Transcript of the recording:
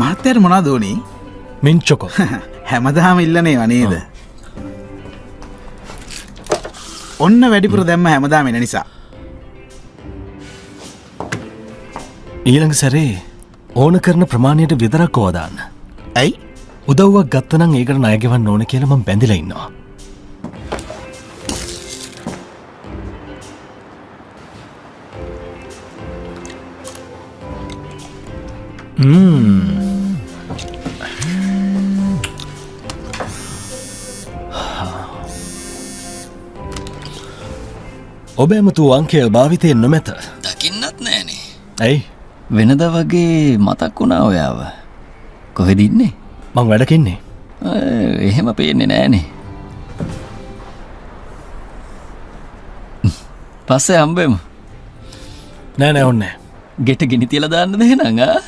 මහත්තයාට මොනවද ඕනේ? මින්චොකෝ. හැමදාම ඉල්ලනේ නේද? ඔන්න වැඩිපුර දැම්ම හැමදාම එන නිසා. ඊළඟ සැරේ ඕන කරන ප්‍රමාණයට විතරක් ඕවා දාන්න. ඇයි? උදව්වක් ගත්තනම් ඒකට ණය ගෙවන්න ඕන කියලා මම බැඳිලා ඉන්නවා. ඔබ ඇමතු අංකය භාවිතයෙන් නොමැත. දකින්නත් නෑනේ. ඇයි? වෙනද වගේ මතක් වුණා ඔයාව. කොහෙද ඉන්නේ? මං වැඩකින්නේ. එහෙම පේන්නේ නෑනේ. පස්සේ හම්බෙමු. නෑ ඕනේ. ගෙට ගිනි තියලා දාන්නද එහෙනම් ආ?